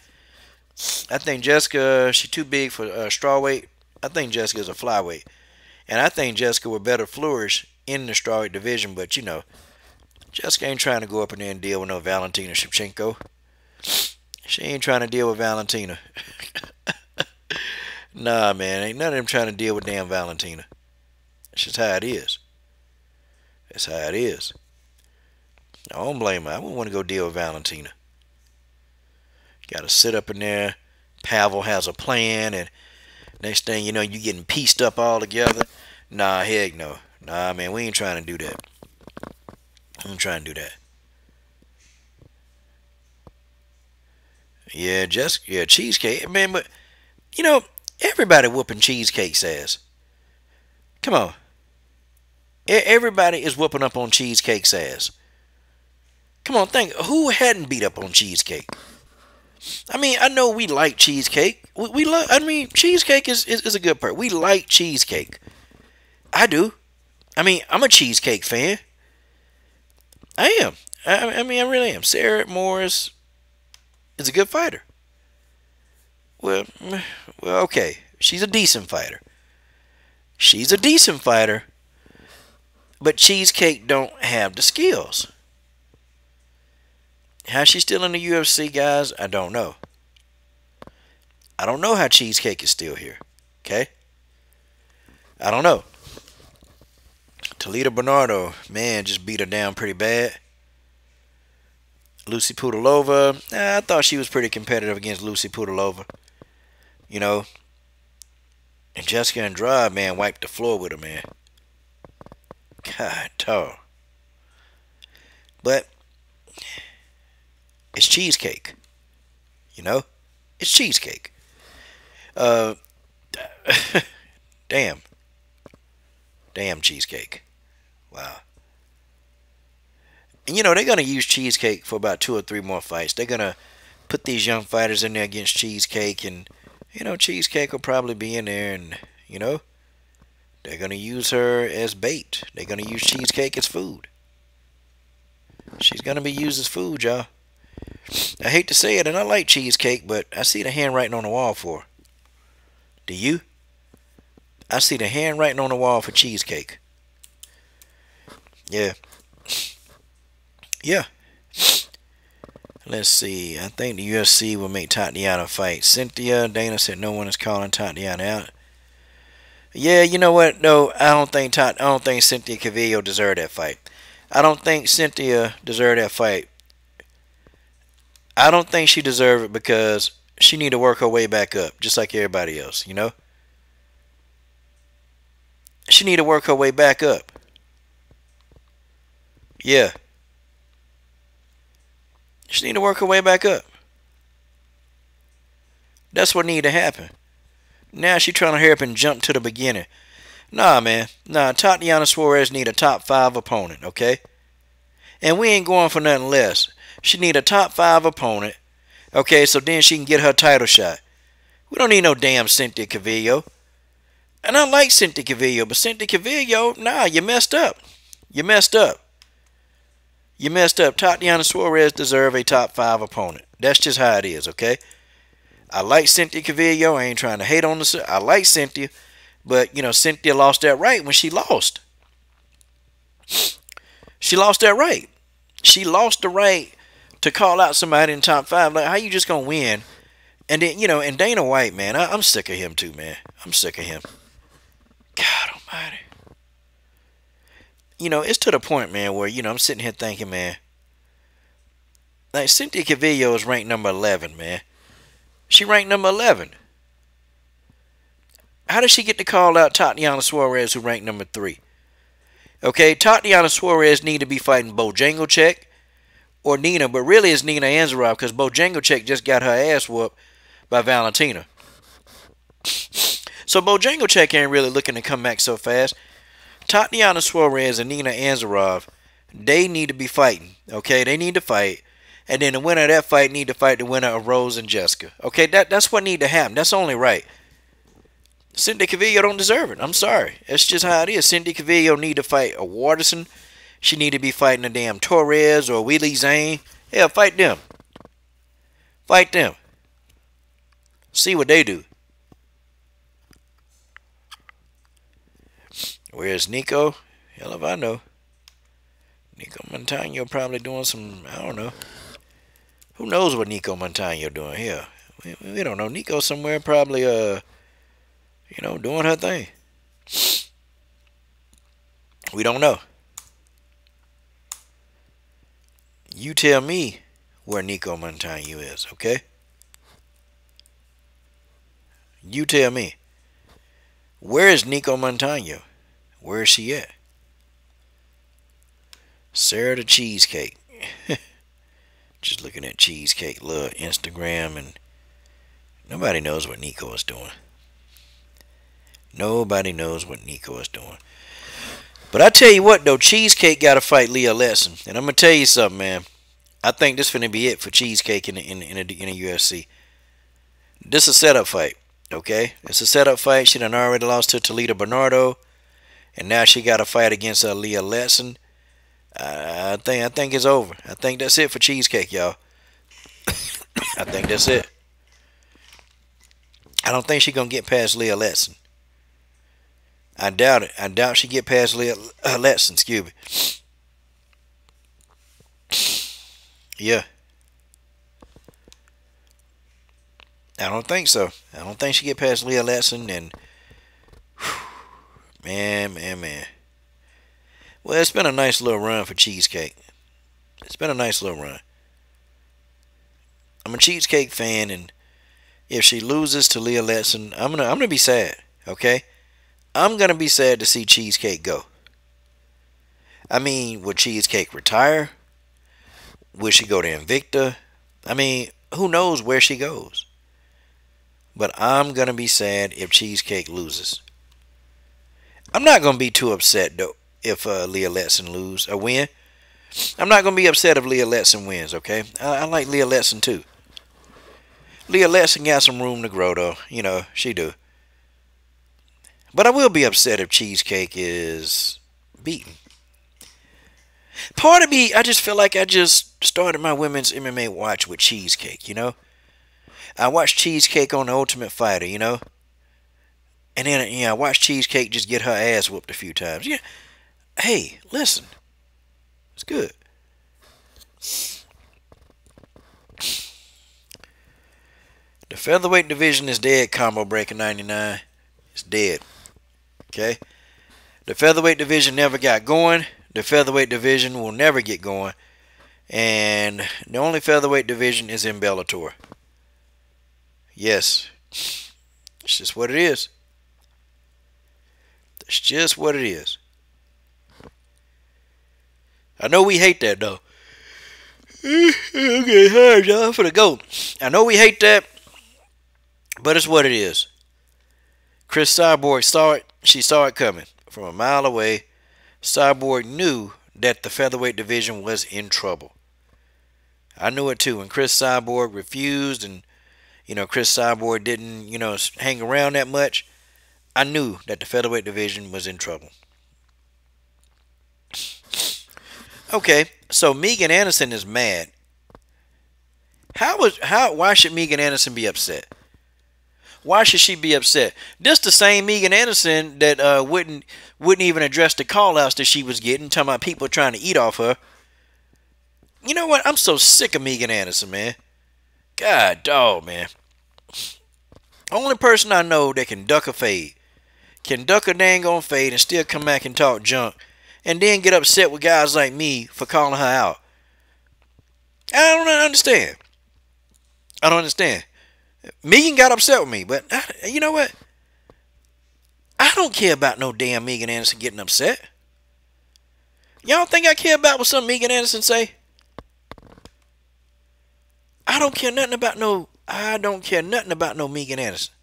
I think Jessica, she's too big for strawweight. I think Jessica is a flyweight. And I think Jessica would better flourish in the strawweight division. But, you know, Jessica ain't trying to go up in there and deal with no Valentina Shevchenko. She ain't trying to deal with Valentina. Nah, man. Ain't none of them trying to deal with damn Valentina. That's just how it is. That's how it is. I don't blame her. I wouldn't want to go deal with Valentina. Got to sit up in there. Pavel has a plan, and next thing you know, you getting pieced up all together. Nah, heck no. Nah, man, we ain't trying to do that. I'm trying to do that. Yeah, Cheesecake. Man, but, you know, everybody whooping Cheesecake's ass. Come on. Everybody is whooping up on Cheesecake's ass. Come on, think. Who hadn't beat up on Cheesecake? I mean, I know we like Cheesecake. We love. I mean, Cheesecake is a good part. We like Cheesecake. I do. I mean, I'm a Cheesecake fan. I am. I mean, I really am. Sarah Morris is a good fighter. Well, okay. She's a decent fighter. She's a decent fighter. But Cheesecake don't have the skills. How she's still in the UFC, guys, I don't know. I don't know how Cheesecake is still here. Okay? I don't know. Toledo Bernardo, man, just beat her down pretty bad. Lucy Pudilova, I thought she was pretty competitive against Lucy Pudilova. You know. And Jessica Andrade, man, wiped the floor with her, man. God, dog. But it's Cheesecake. You know? It's Cheesecake. Damn. Damn Cheesecake. Wow. And you know, they're going to use Cheesecake for about 2 or 3 more fights. They're going to put these young fighters in there against Cheesecake. And, you know, Cheesecake will probably be in there. And, you know, they're going to use her as bait. They're going to use Cheesecake as food. She's going to be used as food, y'all. I hate to say it, and I like Cheesecake, but I see the handwriting on the wall for her. Do you? I see the handwriting on the wall for Cheesecake. Yeah. Yeah. Let's see. I think the UFC will make Tatiana fight Cynthia. Dana said no one is calling Tatiana out. Yeah, you know what? No, I don't think Cynthia Calvillo deserved that fight. I don't think Cynthia deserved that fight. I don't think she deserved it because she need to work her way back up, just like everybody else, you know? She need to work her way back up. Yeah. She need to work her way back up. That's what need to happen. Now she trying to hurry up and jump to the beginning. Nah, man. Nah, Tatiana Suarez need a top 5 opponent, okay? And we ain't going for nothing less. She need a top 5 opponent, okay, so then she can get her title shot. We don't need no damn Cynthia Calvillo. And I like Cynthia Calvillo, but Cynthia Calvillo, nah, you messed up. You messed up. You messed up. Tatiana Suarez deserve a top 5 opponent. That's just how it is, okay? I like Cynthia Calvillo. I ain't trying to hate on the... I like Cynthia, but, you know, Cynthia lost that right when she lost. She lost that right. She lost the right to call out somebody in the top 5. Like, how you just gonna win? And then, you know, and Dana White, man, I'm sick of him too, man. I'm sick of him. God almighty. You know, it's to the point, man, where, you know, I'm sitting here thinking, man, like, Cynthia Calvillo is ranked number 11, man. She ranked number 11. How does she get to call out Tatiana Suarez, who ranked number 3? Okay, Tatiana Suarez need to be fighting Bojanglecek or Nina, but really it's Nina Anzarov because Bojanglecek just got her ass whooped by Valentina. So Bojanglecek ain't really looking to come back so fast. Tatiana Suarez and Nina Anzarov, they need to be fighting. Okay, they need to fight. And then the winner of that fight need to fight the winner of Rose and Jessica. Okay, that's what need to happen. That's only right. Cynthia Calvillo don't deserve it. I'm sorry. That's just how it is. Cynthia Calvillo need to fight a Waterson. She need to be fighting a damn Torres or Wheelie Zane. Hell, fight them. Fight them. See what they do. Where's Nico? Hell if I know. Nico Montano probably doing some, I don't know. Who knows what Nico Montano doing here? We don't know. Nico somewhere probably, you know, doing her thing. We don't know. You tell me where Nico Montano is, okay? You tell me. Where is Nico Montano? Where is she at? Sarah the Cheesecake. Just looking at Cheesecake, little Instagram, and nobody knows what Nico is doing. Nobody knows what Nico is doing. But I tell you what, though, Cheesecake got to fight Leah Lesson. And I'm going to tell you something, man. I think this is going to be it for Cheesecake in the UFC. This is a setup fight, okay? It's a setup fight. She done already lost to Toledo Bernardo. And now she got to fight against Leah Lesson. I think it's over. I think that's it for Cheesecake, y'all. I think that's it. I don't think she's going to get past Leah Lesson. I doubt it. I doubt she get past Leah Letson. Excuse me. Yeah. I don't think so. I don't think she get past Leah Letson. And man. Well, it's been a nice little run for Cheesecake. It's been a nice little run. I'm a Cheesecake fan, and if she loses to Leah Letson, I'm gonna be sad. Okay, I'm gonna be sad to see Cheesecake go. I mean, would Cheesecake retire? Would she go to Invicta? I mean, who knows where she goes? But I'm gonna be sad if Cheesecake loses. I'm not gonna be too upset though if Leah Letson lose or win. I'm not gonna be upset if Leah Letson wins. Okay, I like Leah Letson too. Leah Letson got some room to grow though. You know, she do. But I will be upset if Cheesecake is beaten. Part of me, I just feel like I just started my women's MMA watch with Cheesecake, you know. I watched Cheesecake on The Ultimate Fighter, you know. And then, I watched Cheesecake just get her ass whooped a few times. Yeah. Hey, listen. It's good. The featherweight division is dead, Combo Breaker 99. It's dead. Okay? The featherweight division never got going. The featherweight division will never get going. And the only featherweight division is in Bellator. Yes. It's just what it is. It's just what it is. I know we hate that, though. Okay, hard, y'all. I'm finna go. I know we hate that, but it's what it is. Chris Cyborg saw it. She saw it coming from a mile away. Cyborg knew that the featherweight division was in trouble. I knew it too. And Chris Cyborg refused, and Chris Cyborg didn't, hang around that much. I knew that the featherweight division was in trouble. Okay, so Megan Anderson is mad. Why should Megan Anderson be upset? Why should she be upset? This the same Megan Anderson that wouldn't even address the call-outs that she was getting, talking about people trying to eat off her. You know what? I'm so sick of Megan Anderson, man. God dog, man. Only person I know that can duck a fade. Can duck a dang on fade and still come back and talk junk. And then get upset with guys like me for calling her out. I don't understand. I don't understand. Megan got upset with me, but you know what? I don't care about no damn Megan Anderson getting upset. Y'all think I care about what some Megan Anderson say? I don't care nothing about no Megan Anderson.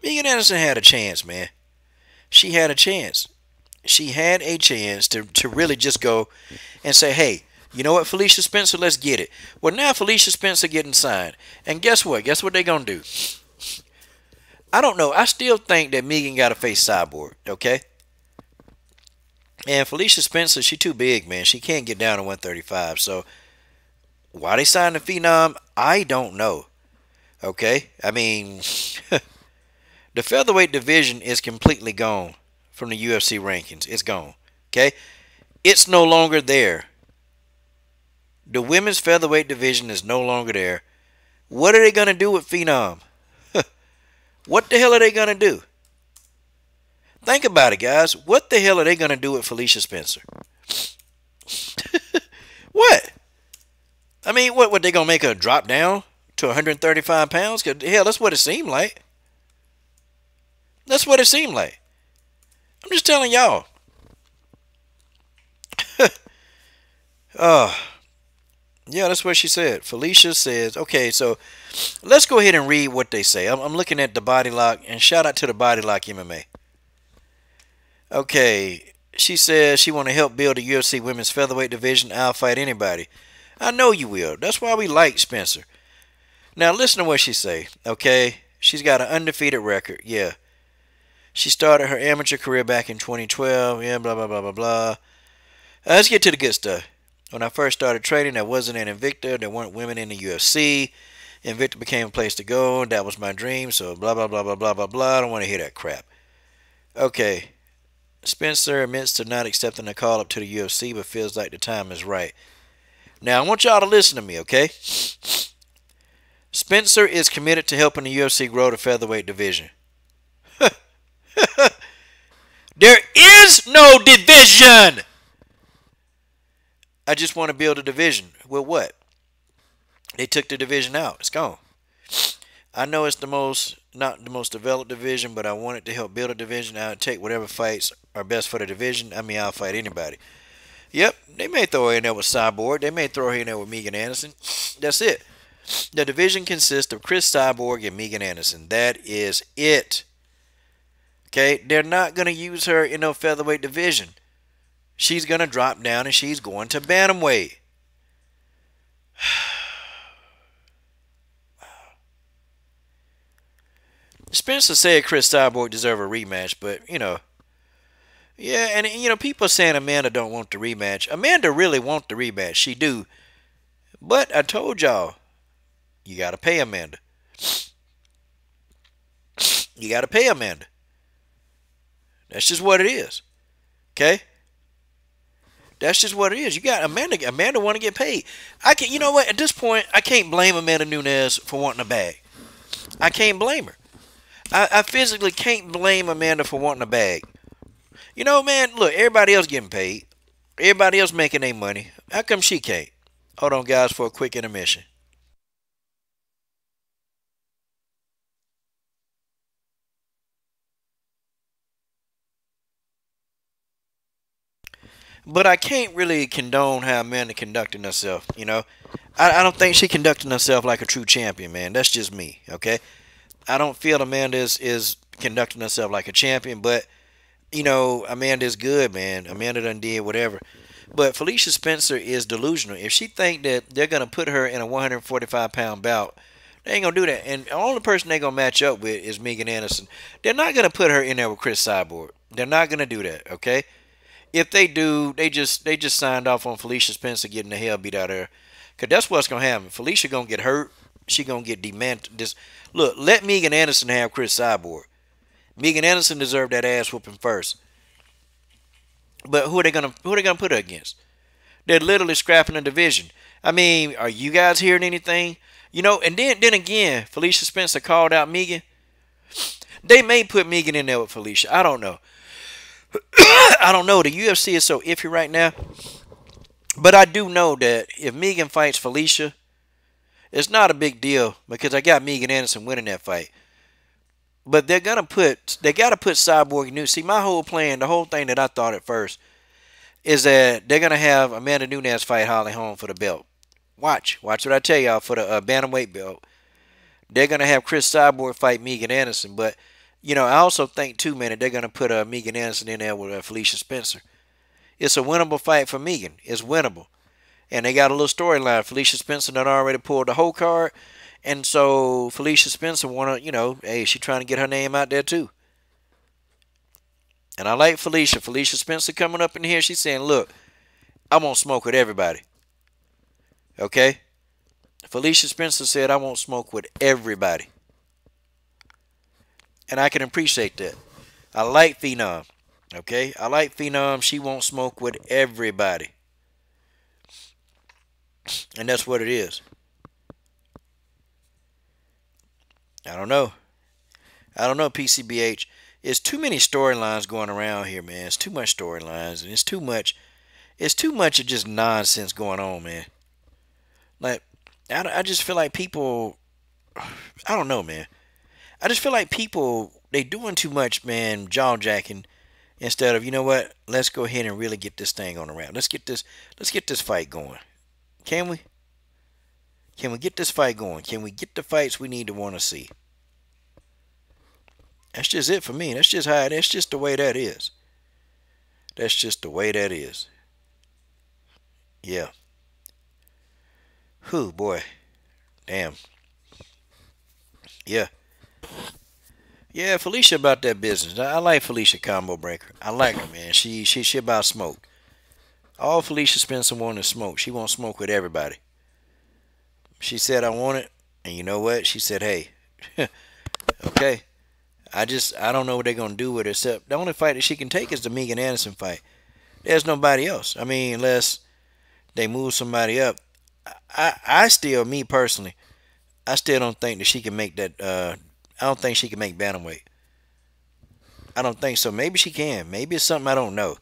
Megan Anderson had a chance, man. She had a chance. She had a chance to really just go and say, hey, you know what, Felicia Spencer, let's get it. Well, now Felicia Spencer getting signed. And guess what? Guess what they going to do? I don't know. I still think that Megan got to face Cyborg, okay? And Felicia Spencer, she too big, man. She can't get down to 135. So, why they signed the Phenom, I don't know. Okay? I mean, the featherweight division is completely gone from the UFC rankings. It's gone. Okay? It's no longer there. The women's featherweight division is no longer there. What are they going to do with Phenom? What the hell are they going to do? Think about it, guys. What the hell are they going to do with Felicia Spencer? What? I mean, what they going to make her drop down to 135 pounds? 'Cause, hell, that's what it seemed like. That's what it seemed like. I'm just telling y'all. Yeah, that's what she said. Felicia says, okay, so let's go ahead and read what they say. I'm looking at the Body Lock, and shout out to the Body Lock MMA. Okay, she says she want to help build the UFC women's featherweight division. I'll fight anybody. I know you will. That's why we like Spencer. Now listen to what she say. Okay, she's got an undefeated record. Yeah. She started her amateur career back in 2012. Yeah, blah, blah, blah, blah, blah. Let's get to the good stuff. When I first started training, there wasn't an Invicta. There weren't women in the UFC. Invicta became a place to go. That was my dream. So blah, blah, blah, blah, blah, blah, blah. I don't want to hear that crap. Okay. Spencer admits to not accepting the call up to the UFC, but feels like the time is right. Now, I want y'all to listen to me, okay? Spencer is committed to helping the UFC grow the featherweight division. There is no division! I just want to build a division. With what? They took the division out. It's gone. I know it's not the most developed division, but I wanted to help build a division. I'll take whatever fights are best for the division. I mean, I'll fight anybody. Yep, they may throw her in there with Cyborg. They may throw her in there with Megan Anderson. That's it. The division consists of Chris Cyborg and Megan Anderson. That is it. Okay, they're not going to use her in no featherweight division. She's going to drop down and she's going to bantamweight. Spencer said Chris Cyborg deserved a rematch, but, yeah, and, people are saying Amanda don't want the rematch. Amanda really want the rematch. She do. But I told y'all, you got to pay Amanda. You got to pay Amanda. That's just what it is. Okay? That's just what it is. You got Amanda want to get paid. You know what? At this point, I can't blame Amanda Nunes for wanting a bag. I can't blame her. I physically can't blame Amanda for wanting a bag. Man, look, everybody else getting paid. Everybody else making their money. How come she can't? Hold on, guys, for a quick intermission. But I can't really condone how Amanda conducting herself, I don't think she conducting herself like a true champion, man. That's just me, okay? I don't feel Amanda is conducting herself like a champion, but, Amanda is good, man. Amanda done did whatever. But Felicia Spencer is delusional. If she think that they're going to put her in a 145-pound bout, they ain't going to do that. And the only person they're going to match up with is Megan Anderson. They're not going to put her in there with Chris Cyborg. They're not going to do that, okay? If they do, they just signed off on Felicia Spencer getting the hell beat out of her. Because that's what's going to happen. Felicia going to get hurt. She going to get demented. Look, let Megan Anderson have Chris Cyborg. Megan Anderson deserved that ass whooping first. But who are they gonna put her against? They're literally scrapping the division. I mean, are you guys hearing anything? And then again, Felicia Spencer called out Megan. They may put Megan in there with Felicia. I don't know. I don't know. The UFC is so iffy right now. But I do know that if Megan fights Felicia, it's not a big deal because I got Megan Anderson winning that fight. But they got to put Cyborg Nunes. See, my whole plan, the whole thing that I thought at first, is that they're going to have Amanda Nunes fight Holly Holm for the belt. Watch what I tell y'all for the bantamweight belt. They're going to have Chris Cyborg fight Megan Anderson. But, I also think, too, man, that they're going to put Megan Anderson in there with Felicia Spencer. It's a winnable fight for Megan. It's winnable. And they got a little storyline. Felicia Spencer done already pulled the whole card. And so Felicia Spencer want to, hey, she trying to get her name out there too. And I like Felicia. Felicia Spencer coming up in here. She's saying, look, I won't smoke with everybody. Okay? Felicia Spencer said, I won't smoke with everybody. And I can appreciate that. I like Phenom. Okay? I like Phenom. She won't smoke with everybody. And that's what it is. I don't know, PCBH. It's too many storylines going around here, man. It's too much storylines, and it's too much of just nonsense going on, man. Like, I just feel like people, I don't know, man. I just feel like people, they doing too much, man, jaw-jacking, instead of, you know what, let's go ahead and really get this thing on the round. Let's get this fight going. Can we? Can we get this fight going? Can we get the fights we need to want to see? That's just it for me. That's just the way that is. That's just the way that is. Yeah. Whew, boy. Damn. Yeah. Yeah, Felicia about that business. I like Felicia Combo Breaker. I like her, man. She about smoke. All Felicia Spencer wants is smoke. She won't smoke with everybody. She said, I want it. And you know what? She said, hey, okay. I don't know what they're gonna do with her, except the only fight that she can take is the Megan Anderson fight. There's nobody else. I mean, unless they move somebody up. I still, me personally, I still don't think that she can make that. I don't think she can make bantamweight. I don't think so. Maybe she can. Maybe it's something I don't know.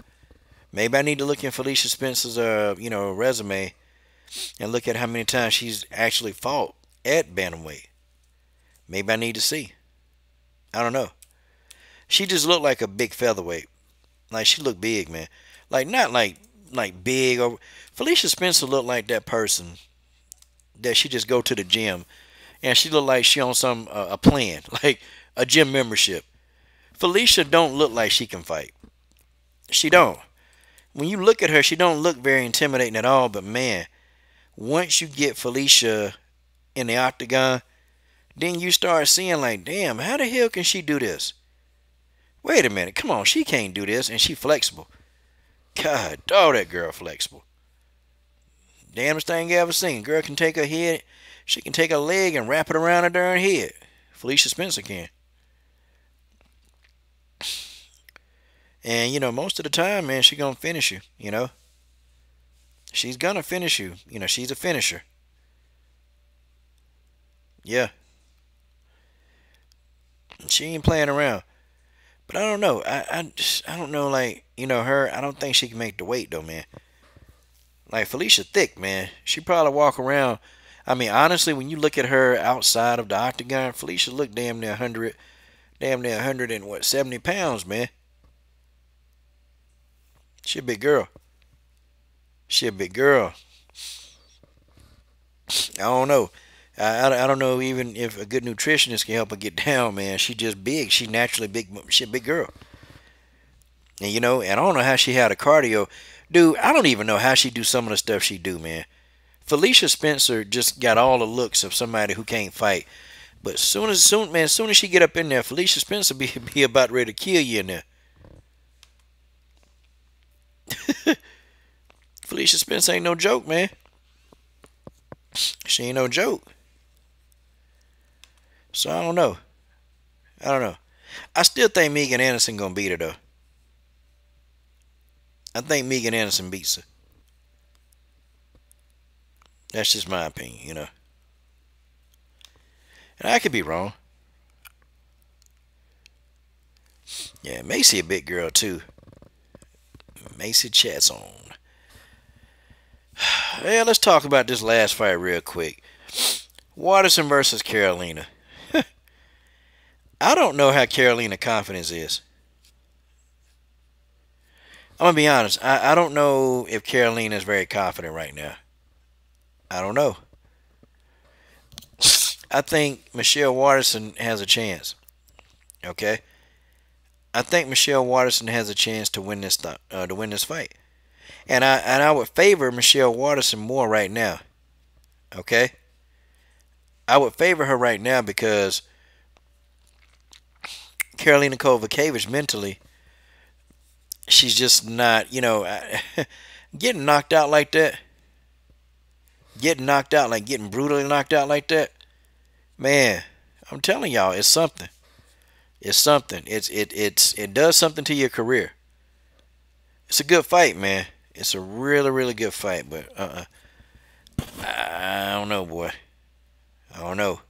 Maybe I need to look in Felicia Spencer's resume and look at how many times she's actually fought at bantamweight. Maybe I need to see. I don't know. She just looked like a big featherweight. Like she looked big, man. Like not like big or Felicia Spencer looked like that person that she just go to the gym and she looked like she on some a plan, like a gym membership. Felicia don't look like she can fight. She don't. When you look at her, she don't look very intimidating at all, but man, once you get Felicia in the octagon, then you start seeing like, damn, how the hell can she do this? Wait a minute, come on, she can't do this, and she flexible. God, dog, that girl flexible. Damnest thing you ever seen. Girl can take her head, she can take her leg and wrap it around her darn head. Felicia Spencer can. And, most of the time, man, she gonna finish you, She's gonna finish you. She's a finisher. Yeah. She ain't playing around. But I don't know. I don't know, like, her, I don't think she can make the weight, though, man. Like, Felicia thick, man. She probably walk around. I mean, honestly, when you look at her outside of the octagon, Felicia look damn near 100 and what, 70 pounds, man. She a big girl. She a big girl. I don't know. I don't know even if a good nutritionist can help her get down, man. She just big. She naturally big. She a big girl. And and I don't know how she had a cardio. Dude, I don't even know how she do some of the stuff she do, man. Felicia Spencer just got all the looks of somebody who can't fight. But soon as she get up in there, Felicia Spencer be about ready to kill you in there. Felicia Spencer ain't no joke, man. She ain't no joke. So I don't know. I still think Megan Anderson gonna beat her though. I think Megan Anderson beats her. That's just my opinion, And I could be wrong. Yeah, Macy a big girl too. Macy chats on. Yeah, let's talk about this last fight real quick. Waterson versus Karolina. I don't know how Karolina's confidence is. I'm going to be honest. I don't know if Karolina is very confident right now. I don't know. I think Michelle Waterson has a chance. Okay? I think Michelle Waterson has a chance to win this fight. And I would favor Michelle Waterson more right now. Okay? I would favor her right now because Karolina Kowalkiewicz mentally, she's just not, getting knocked out like that. Getting knocked out, like getting brutally knocked out like that. Man, I'm telling y'all, it's something. It's something. It does something to your career. It's a good fight, man. It's a really, really good fight, but I don't know, boy. I don't know.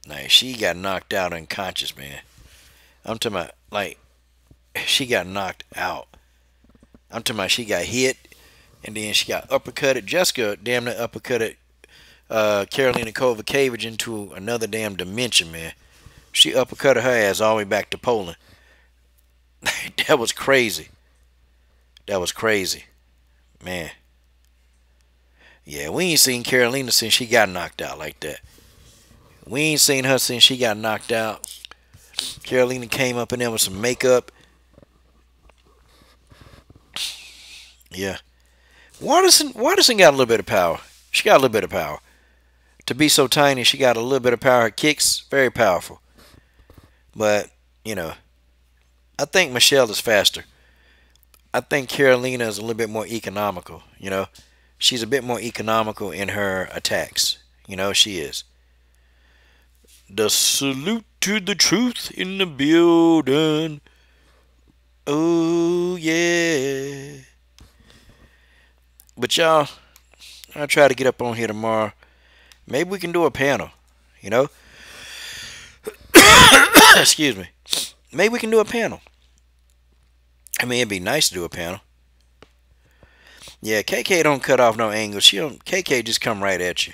Like, she got knocked out unconscious, man. I'm talking about, like, she got knocked out. I'm talking about she got hit, and then she got uppercutted. Jessica damn near uppercutted Karolina Kowalkiewicz into another damn dimension, man. She uppercutted her ass all the way back to Poland. That was crazy. That was crazy. Man. Yeah, we ain't seen Karolina since she got knocked out like that. We ain't seen her since she got knocked out. Karolina came up in there with some makeup. Yeah. Waterson got a little bit of power. She got a little bit of power. To be so tiny, she got a little bit of power. Her kicks, very powerful. But, I think Michelle is faster. I think Karolina is a little bit more economical, She's a bit more economical in her attacks, You know, she is. The salute to the truth in the building. Oh, yeah. But y'all, I'll try to get up on here tomorrow. Maybe we can do a panel, you know? Excuse me. Maybe we can do a panel. I mean, it'd be nice to do a panel. Yeah, KK don't cut off no angles. KK just come right at you.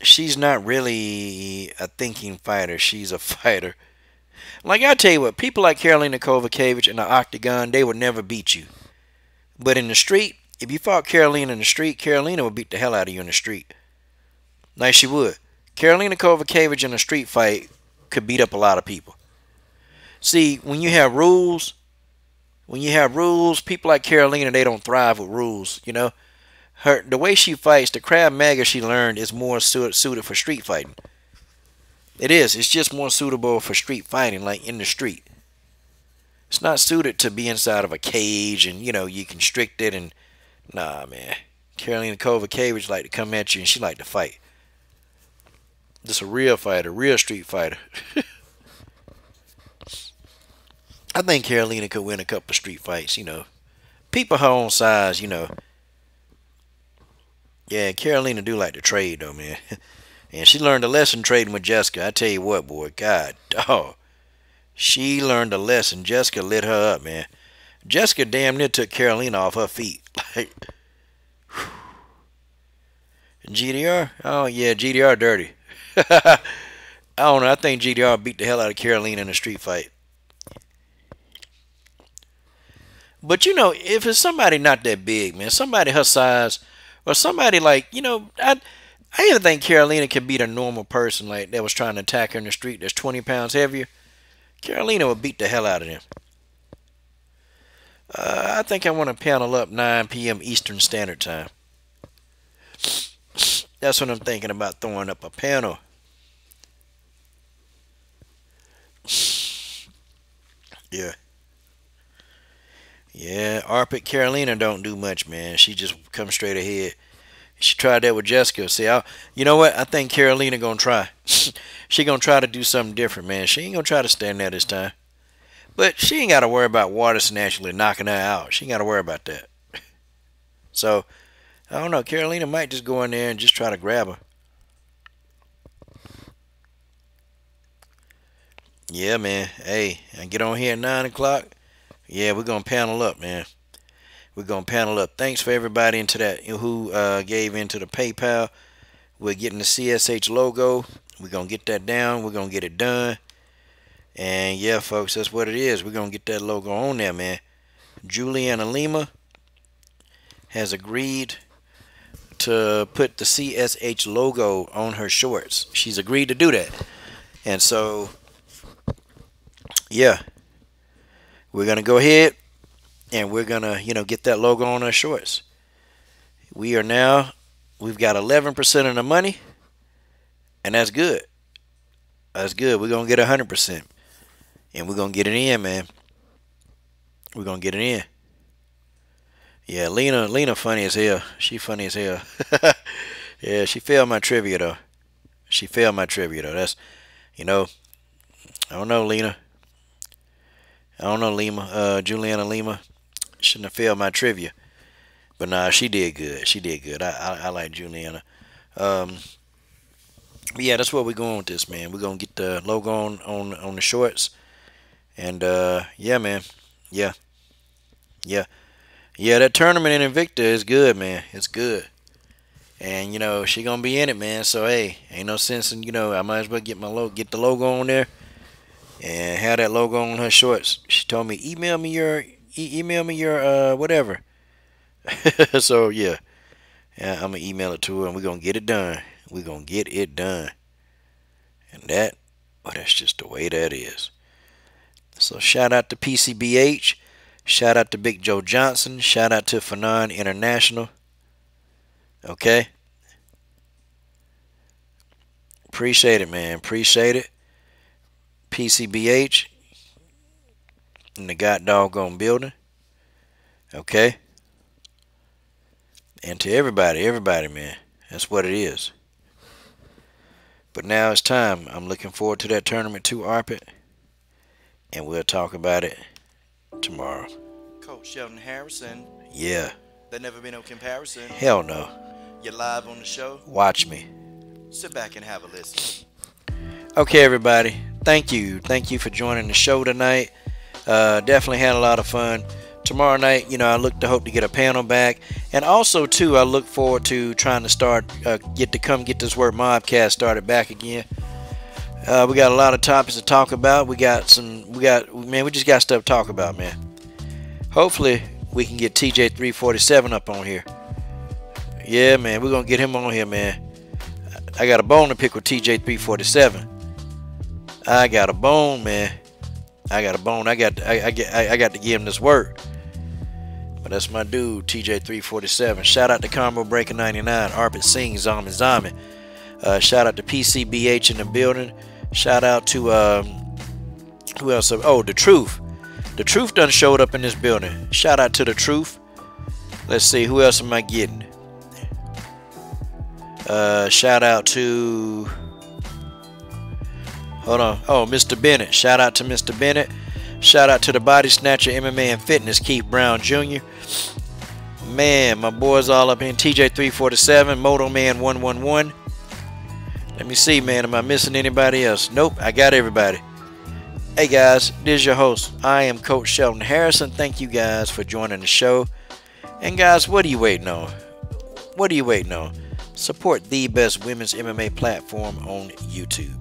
She's not really a thinking fighter. She's a fighter. Like, I tell you what, people like Karolina Kovacevic in the octagon, they would never beat you. But in the street, if you fought Karolina in the street, Karolina would beat the hell out of you in the street. Like she would. Karolina Kovacevic in a street fight could beat up a lot of people. See, when you have rules, people like Karolina, they don't thrive with rules, you know. The way she fights, the Krav Maga she learned is more suited for street fighting. It is. It's just more suitable for street fighting, like in the street. It's not suited to be inside of a cage and, you know, you constrict it and, nah, man. Karolina Kovacevic like to come at you and she like to fight. Just a real fighter, real street fighter. I think Karolina could win a couple of street fights, you know. People her own size, you know. Yeah, Karolina do like to trade, though, man. And she learned a lesson trading with Jessica. I tell you what, boy, God, dog. She learned a lesson. Jessica lit her up, man. Jessica damn near took Karolina off her feet. Like, GDR? Oh, yeah, GDR dirty. I don't know. I think GDR beat the hell out of Karolina in a street fight. But, you know, if it's somebody not that big, man, somebody her size, or somebody like, you know, I even think Karolina could beat a normal person like that was trying to attack her in the street that's 20 pounds heavier. Karolina would beat the hell out of them. I think I want to panel up 9 p.m. Eastern Standard Time. That's what I'm thinking about, throwing up a panel. Yeah. Yeah, Arpit Karolina don't do much, man. She just comes straight ahead. She tried that with Jessica. See, you know what? I think Karolina gonna try. She gonna try to do something different, man. She ain't gonna try to stand there this time. But she ain't got to worry about Waterson actually knocking her out. She ain't got to worry about that. So, I don't know. Karolina might just go in there and just try to grab her. Yeah, man. Hey, I get on here at 9 o'clock. Yeah, we're going to panel up, man. We're going to panel up. Thanks for everybody into that who gave into the PayPal. We're getting the CSH logo. We're going to get that down. We're going to get it done. And yeah, folks, that's what it is. We're going to get that logo on there, man. Juliana Lima has agreed to put the CSH logo on her shorts. She's agreed to do that. And so, yeah, we're going to go ahead and we're going to, you know, get that logo on our shorts. We've got 11% of the money, and that's good. That's good. We're going to get 100%. And we're going to get it in, man. We're going to get it in. Yeah, Lena funny as hell. She funny as hell. Yeah, she failed my trivia, though. That's, you know, I don't know, Lena. I don't know, Lima. Juliana Lima. Shouldn't have failed my trivia. But nah, she did good. She did good. I like Juliana. But yeah, that's where we're going with this, man. We're going to get the logo on the shorts. And, yeah, man. Yeah. Yeah. Yeah, that tournament in Invicta is good, man. It's good. And, you know, she going to be in it, man. So, hey, ain't no sense in, you know, I might as well get the logo on there and have that logo on her shorts. She told me, email me your whatever. So, yeah. Yeah, I'm going to email it to her and we're going to get it done. We're going to get it done. And that's just the way that is. So shout out to PCBH. Shout out to Big Joe Johnson. Shout out to Fanon International. Okay. Appreciate it, man. Appreciate it. PCBH in the god doggone building. Okay. And to everybody, man. That's what it is. But now it's time. I'm looking forward to that tournament too, Arpit. And we'll talk about it tomorrow. Coach Sheldon Harrison. Yeah. There never been no comparison. Hell no. You're live on the show. Watch me. Sit back and have a listen. Okay, everybody. Thank you. Thank you for joining the show tonight. Definitely had a lot of fun. Tomorrow night, I look to hope to get a panel back. And also, too, I look forward to trying to start, get this Word Mobcast started back again. We got a lot of topics to talk about. We just got stuff to talk about, man. Hopefully, we can get TJ347 up on here. Yeah, man, we're going to get him on here, man. I got a bone to pick with TJ347. I got a bone, man. I got a bone. I got to give him this work. But that's my dude, TJ347. Shout out to Combo Breaker 99, Arpit Singh, Zami. Shout out to PCBH in the building. Shout out to who else? Oh, The Truth. The Truth done showed up in this building. Shout out to The Truth. Let's see, who else am I getting? Shout out to, hold on. Oh, Mr. Bennett. Shout out to Mr. Bennett. Shout out to the Body Snatcher MMA and Fitness, Keith Brown Jr. Man, my boys all up in TJ347, Moto Man 111. Let me see, man. Am I missing anybody else? Nope, I got everybody. Hey guys, this is your host. I am Coach Sheldon Harrison. Thank you guys for joining the show. And guys, what are you waiting on? What are you waiting on? Support the best women's MMA platform on YouTube.